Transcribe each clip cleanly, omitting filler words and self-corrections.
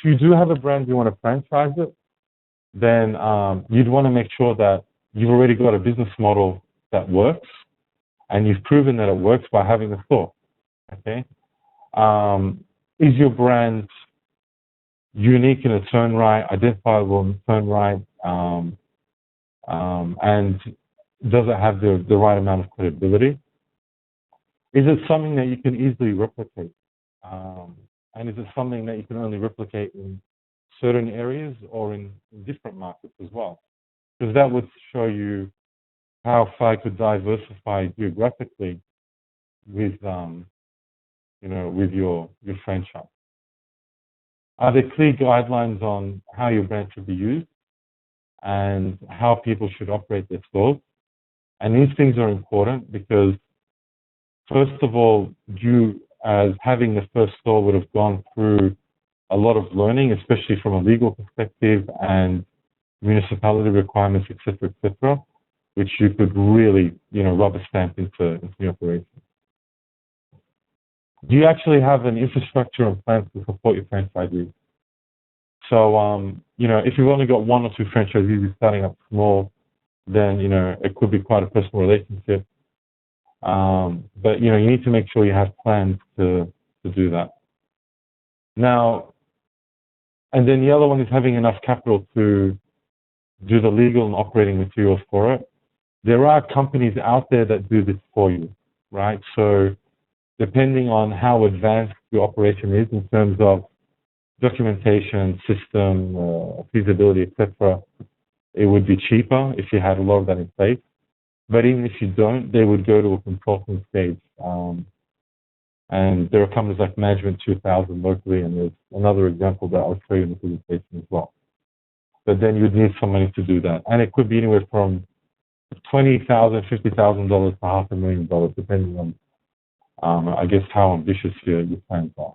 you do have a brand, you want to franchise it, then you'd want to make sure that you've already got a business model that works, and you've proven that it works by having a store. Okay, is your brand unique in its own right, identifiable in its own right, and does it have the right amount of credibility? Is it something that you can easily replicate? And is it something that you can only replicate in certain areas or in different markets as well? Because that would show you how far you could diversify geographically with, with your franchise. Are there clear guidelines on how your brand should be used and how people should operate their stores? And these things are important because, first of all, you as having the first store would have gone through a lot of learning, especially from a legal perspective and municipality requirements, etc., which you could really, rubber stamp into the operation. Do you actually have an infrastructure and plans to support your franchisees? So, if you've only got one or two franchisees you're starting up small, then, it could be quite a personal relationship. But, you need to make sure you have plans to do that. Now, and then the other one is having enough capital to do the legal and operating materials for it. There are companies out there that do this for you, right? So depending on how advanced your operation is in terms of documentation, system, feasibility, etc., it would be cheaper if you had a lot of that in place. But even if you don't, they would go to a consulting stage. And there are companies like Management 2000 locally, and there's another example that I'll show you in the presentation as well. But then you'd need some money to do that. And it could be anywhere from $20,000, $50,000 to $500,000, depending on, I guess, how ambitious your plans are.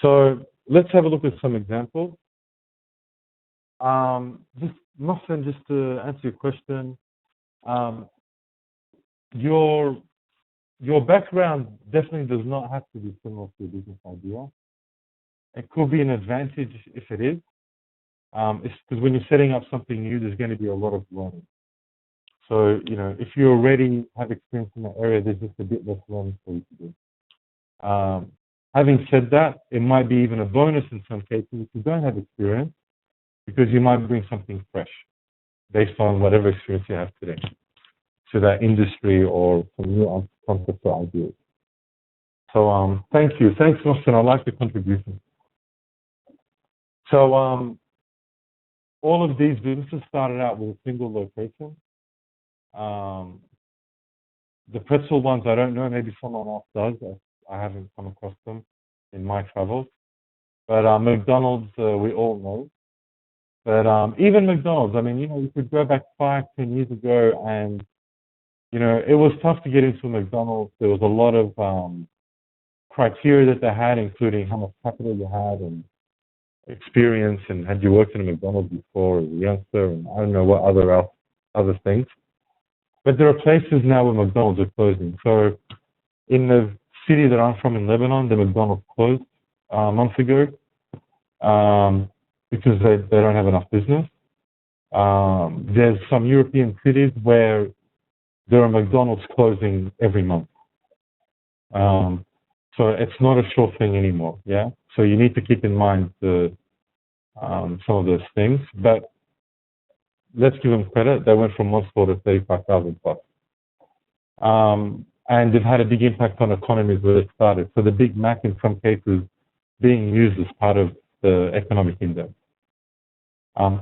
So let's have a look at some examples. Mohsen, just to answer your question, your background definitely does not have to be similar to your business idea. It could be an advantage if it is. It's because when you're setting up something new, there's going to be a lot of learning. So, if you already have experience in that area, there's just a bit less learning for you to do. Having said that, it might be even a bonus in some cases if you don't have experience, because you might bring something fresh based on whatever experience you have today to that industry or some new concepts or ideas. So thank you. Thanks, Mohsen. I like the contribution. So all of these businesses started out with a single location. The pretzel ones, I don't know, maybe someone else does. I haven't come across them in my travels. But McDonald's, we all know. But even McDonald's, I mean, you could go back 5, 10 years ago and, it was tough to get into McDonald's. There was a lot of criteria that they had, including how much capital you had and experience, and had you worked in a McDonald's before as a youngster, and I don't know what other things. But there are places now where McDonald's are closing. So in the city that I'm from in Lebanon, the McDonald's closed months ago because they don't have enough business. There's some European cities where there are McDonald's closing every month. So it's not a sure thing anymore, yeah? So you need to keep in mind some of those things. But let's give them credit. They went from one store to 35,000 plus. And they've had a big impact on economies where they started. So the Big Mac, in some cases, being used as part of the economic index.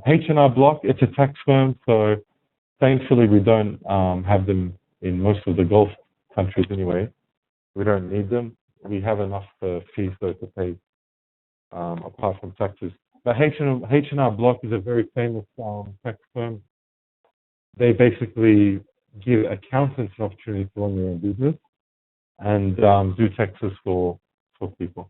H&R Block, it's a tax firm, so thankfully we don't have them in most of the Gulf countries anyway. We don't need them. We have enough fees though to pay apart from taxes. But H&R Block is a very famous tax firm. They basically give accountants an opportunity to run their own business and do taxes for people.